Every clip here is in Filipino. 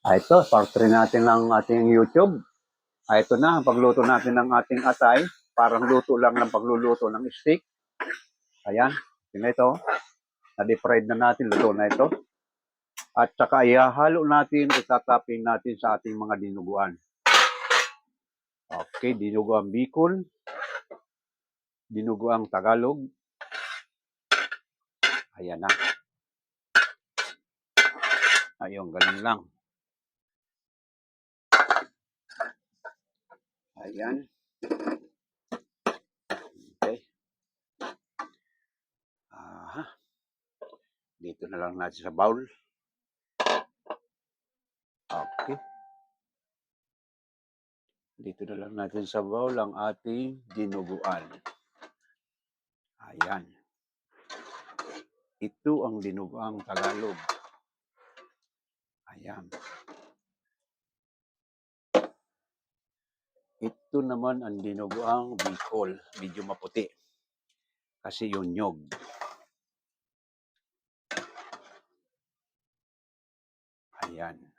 Ito, part 3 natin ng ating YouTube. Ito na, ang pagluto natin ng ating atay. Parang luto lang ng pagluluto ng steak. Ayan, ito. Na-deep-fried na natin, luto na ito. At saka ihahalo natin, itatapin natin sa ating mga dinuguan. Okay, dinuguang Bicol, dinuguang Tagalog. Ayan na. Ayun, ganun lang. Ayan. Okay. Aha. Dito na lang natin sa bowl. Okay. Dito na lang natin sa bowl ang ating dinuguan. Ayan. Ito ang dinuguang Tagalog. Ayan. Ito naman ang dinuguang Bicol. Medyo maputi. Kasi yung nyog. Ayan.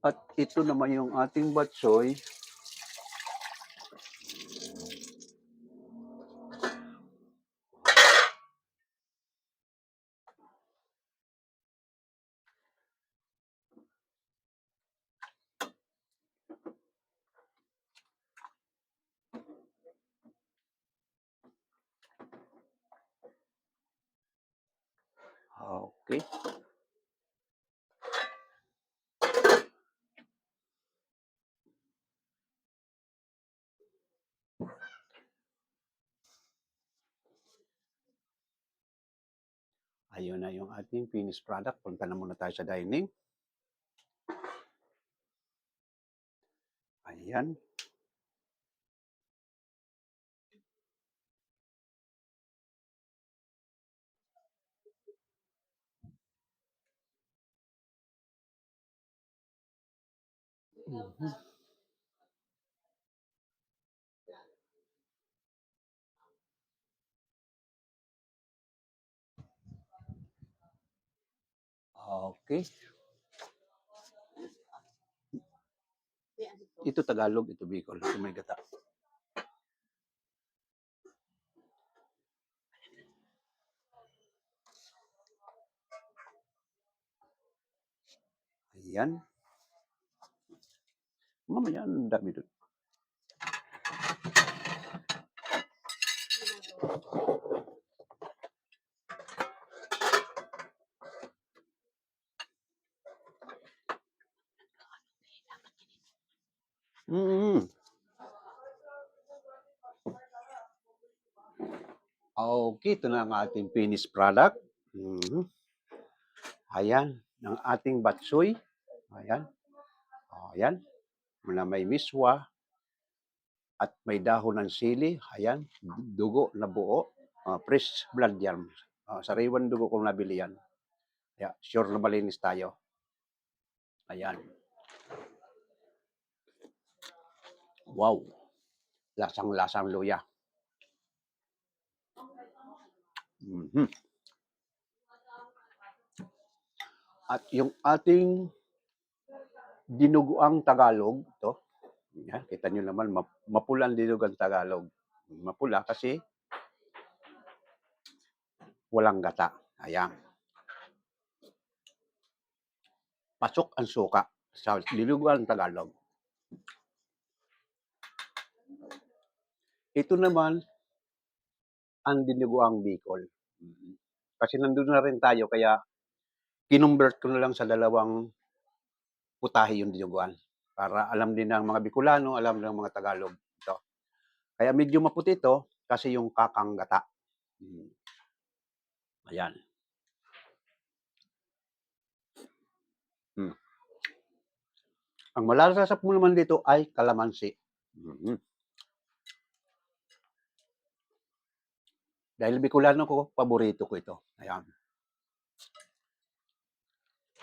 At ito naman yung ating batsoy. Okay. Ayun na yung ating finished product. Punta na muna tayo sa dining. Ayan. Mm-hmm. Okay. Ito Tagalog, ito Bicol. Ito may gata. Ayan. Mamaya, ang dami doon. Mm-hmm. Okay, ito na ang ating finished product. Mm-hmm. Ayan, ng ating batsoy. Ayan. Ayan. Na may miswa at may dahon ng sili. Ayan, dugo na buo. Fresh blood yan. Sariwan dugo kung nabili yan. Yeah, sure na malinis tayo. Ayan. Wow. Lasang-lasang luya. Mm-hmm. At yung ating dinuguang Tagalog, ito, yan, kita nyo naman, mapulang dinuguang Tagalog. Mapula kasi walang gata. Ayan. Pasok ang suka sa dinuguang Tagalog. Ito naman ang dinuguang Bicol. Kasi nandun na rin tayo, kaya kinumbert ko na lang sa dalawang putahe yung dinuguan. Para alam din ng mga Bicolano, alam ng mga Tagalog. Ito. Kaya medyo maputi ito kasi yung kakang gata. Ayan. Ang malalasap mo naman dito ay kalamansi. Dahil Bicolano ko, paborito ko ito. Ayan.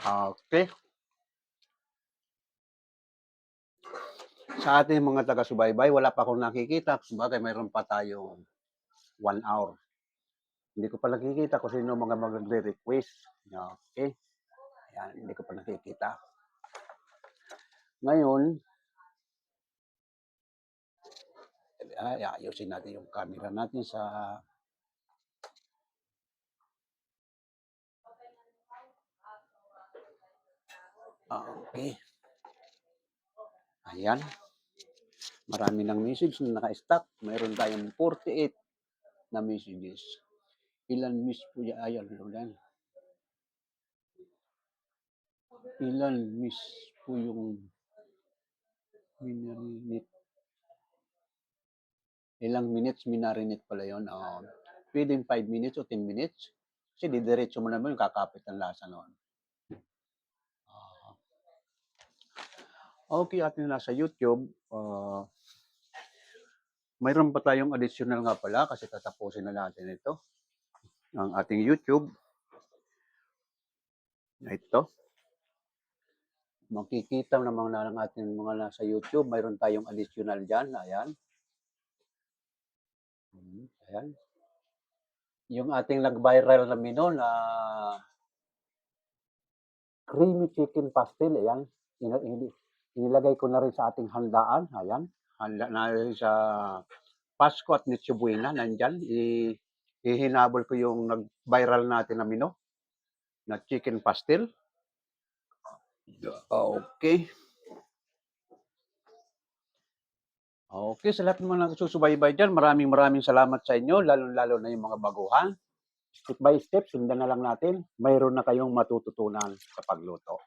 Okay. Sa ating mga taga-subaybay, wala pa akong nakikita. Sabagay mayroon pa tayong 1 hour. Hindi ko pa nakikita kung sino mga magre-request. Okay. Ayan, hindi ko pa nakikita. Ngayon, ayusin natin yung camera natin sa okay. Ayan. Marami ng message na naka-stack. Mayroon tayong 48 na messages. Ilan miss po yan? Ayan, ilan. Ilan miss po yung minarinate? Ilang minutes minarinate pala yun? Pwedeng 5 minutes o 10 minutes. Kasi didiretso mo naman yung kakapit ang lasa noon. Okay, atin nasa YouTube. Mayroon pa tayong additional nga pala kasi tatapusin na natin ito. Ang ating YouTube. Ito. Makikita naman na ng ating mga nasa YouTube. Mayroon tayong additional dyan. Ayan. Ayan. Yung ating nag-viral na menu na creamy chicken pastel. Ayan. Inilagay ko na rin sa ating handaan. Ayan. Handa na rin sa Pasko at Noche Buena. Nandyan. Ihinabol ko yung nag-viral natin na menu na chicken pastel. Okay. Okay, sa lahat ng mga nagsusubaybay dyan, maraming salamat sa inyo, lalo-lalo na yung mga baguhan. Step by step, sundan na lang natin. Mayroon na kayong matututunan sa pagluto.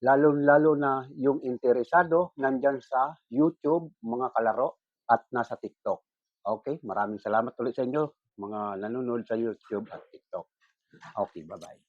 Lalo-lalo na yung interesado, nandyan sa YouTube, mga kalaro, at nasa TikTok. Okay, maraming salamat ulit sa inyo, mga nanonood sa YouTube at TikTok. Okay, bye-bye.